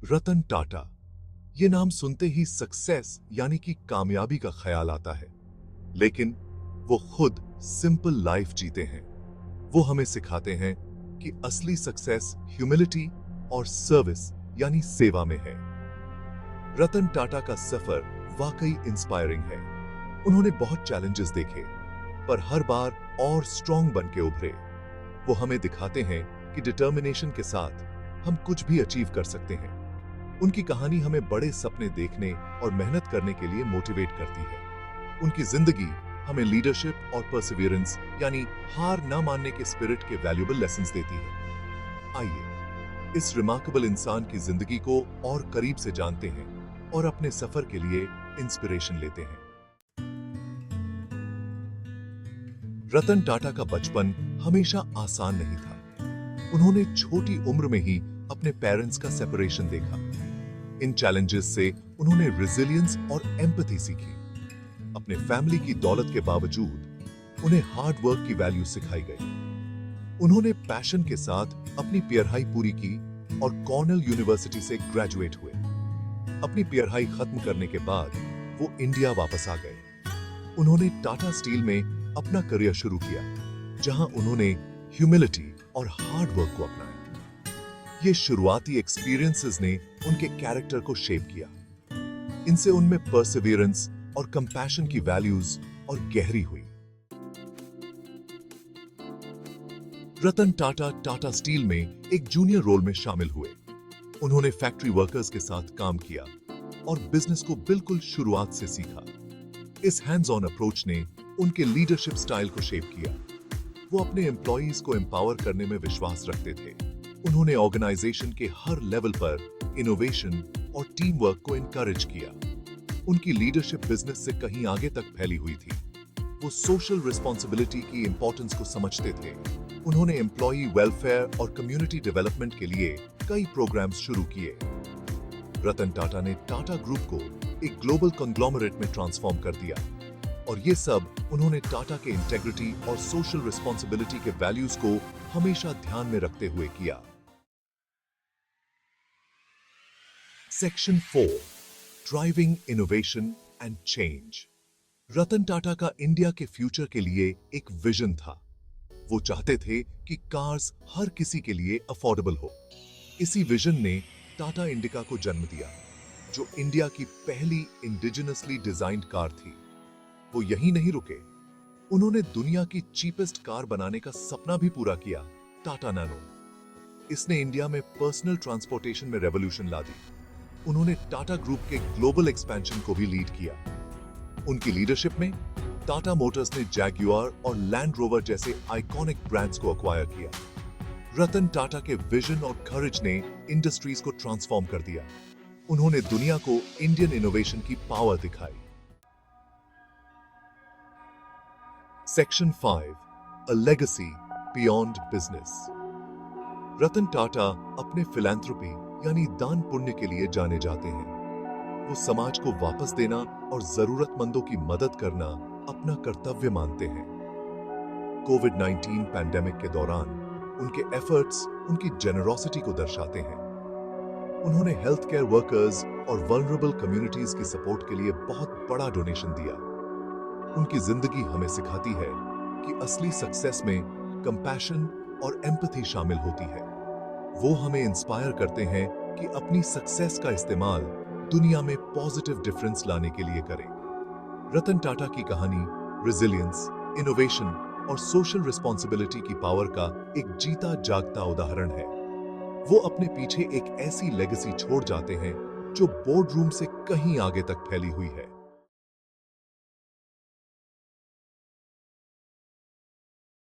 रतन टाटा। ये नाम सुनते ही सक्सेस यानी कि कामयाबी का ख्याल आता है, लेकिन वो खुद सिंपल लाइफ जीते हैं। वो हमें सिखाते हैं कि असली सक्सेस ह्यूमिलिटी और सर्विस यानी सेवा में है। रतन टाटा का सफर वाकई इंस्पायरिंग है। उन्होंने बहुत चैलेंजेस देखे, पर हर बार और स्ट्रॉन्ग बन के उभरे। वो हमें दिखाते हैं कि डिटर्मिनेशन के साथ हम कुछ भी अचीव कर सकते हैं। उनकी कहानी हमें बड़े सपने देखने और मेहनत करने के लिए मोटिवेट करती है। उनकी जिंदगी हमें लीडरशिप और परसिवियरेंस यानी हार ना मानने के स्पिरिट के वैल्यूएबल लेसन्स देती है। आइए इस रिमार्केबल इंसान की जिंदगी को और करीब से जानते हैं और अपने सफर के लिए इंस्पिरेशन लेते हैं। रतन टाटा का बचपन हमेशा आसान नहीं था। उन्होंने छोटी उम्र में ही अपने पेरेंट्स का सेपरेशन देखा। इन चैलेंजेस से उन्होंने रेजिलियंस और एम्पैथी सीखी। अपने फैमिली की दौलत के बावजूद उन्हें हार्ड वर्क की वैल्यू सिखाई गई। उन्होंने पैशन के साथ अपनी पढ़ाई पूरी की और कॉर्नेल यूनिवर्सिटी से ग्रेजुएट हुए। अपनी पढ़ाई खत्म करने के बाद वो इंडिया वापस आ गए। उन्होंने टाटा स्टील में अपना करियर शुरू किया, जहां उन्होंने ह्यूमिलिटी और हार्ड वर्क को अपनाया। ये शुरुआती एक्सपीरियंसेस ने उनके कैरेक्टर को शेप किया। इनसे उनमें परसिवियरेंस और कंपैशन की वैल्यूज और गहरी हुई। रतन टाटा टाटा स्टील में एक जूनियर रोल में शामिल हुए। उन्होंने फैक्ट्री वर्कर्स के साथ काम किया और बिजनेस को बिल्कुल शुरुआत से सीखा। इस हैंड्स ऑन अप्रोच ने उनके लीडरशिप स्टाइल को शेप किया। वो अपने एम्प्लॉइज को एम्पावर करने में विश्वास रखते थे। उन्होंने ऑर्गेनाइजेशन के हर लेवल पर इनोवेशन और टीम वर्क को इनकरेज किया। उनकी लीडरशिप बिजनेस से कहीं आगे तक फैली हुई थी। वो सोशल रिस्पॉन्सिबिलिटी की इंपॉर्टेंस को समझते थे। उन्होंने एम्प्लॉई वेलफेयर और कम्युनिटी डेवलपमेंट के लिए कई प्रोग्राम्स शुरू किए। रतन टाटा ने टाटा ग्रुप को एक ग्लोबल कंग्लोमरेट में ट्रांसफॉर्म कर दिया, और ये सब उन्होंने टाटा के इंटेग्रिटी और सोशल रिस्पॉन्सिबिलिटी के वैल्यूज को हमेशा ध्यान में रखते हुए किया। Section 4, driving innovation and change. Ratan Tata का इंडिया के फ्यूचर के लिए एक विजन था। वो चाहते थे कि कार्स हर किसी के लिए अफोर्डेबल हो। इसी विजन ने टाटा इंडिका को जन्म दिया, जो इंडिया की पहली इंडिजिनसली डिजाइन्ड कार थी। वो यहीं नहीं रुके, उन्होंने दुनिया की चीपेस्ट कार बनाने का सपना भी पूरा किया, टाटा नैनो। इसने इंडिया में पर्सनल ट्रांसपोर्टेशन में रेवोल्यूशन ला दी। उन्होंने टाटा ग्रुप के ग्लोबल एक्सपेंशन को भी लीड किया। उनकी लीडरशिप में टाटा मोटर्स ने जैगुआर और लैंड रोवर जैसे आइकॉनिक ब्रांड्स को अक्वायर किया। रतन टाटा के विजन और करेज ने इंडस्ट्रीज को ट्रांसफॉर्म कर दिया। उन्होंने दुनिया को इंडियन इनोवेशन की पावर दिखाई। Section 5, a legacy beyond business. Ratan Tata अपने फिलैंथ्रोपी यानी दान पुण्य के लिए जाने जाते हैं। वो समाज को वापस देना और जरूरतमंदों की मदद करना अपना कर्तव्य मानते हैं। कोविड-19 पैंडेमिक के दौरान उनके एफर्ट्स उनकी जेनरोसिटी को दर्शाते हैं। उन्होंने हेल्थ केयर वर्कर्स और वल्नरेबल कम्युनिटीज की सपोर्ट के लिए बहुत बड़ा डोनेशन दिया। उनकी जिंदगी हमें सिखाती है कि असली सक्सेस में कंपैशन और एम्पैथी शामिल होती है। वो हमें इंस्पायर करते हैं कि अपनी सक्सेस का इस्तेमाल दुनिया में पॉजिटिव डिफरेंस लाने के लिए करें। रतन टाटा की कहानी रेजिलियंस, इनोवेशन और सोशल रिस्पॉन्सिबिलिटी की पावर का एक जीता जागता उदाहरण है। वो अपने पीछे एक ऐसी लेगेसी छोड़ जाते हैं जो बोर्ड रूम से कहीं आगे तक फैली हुई है।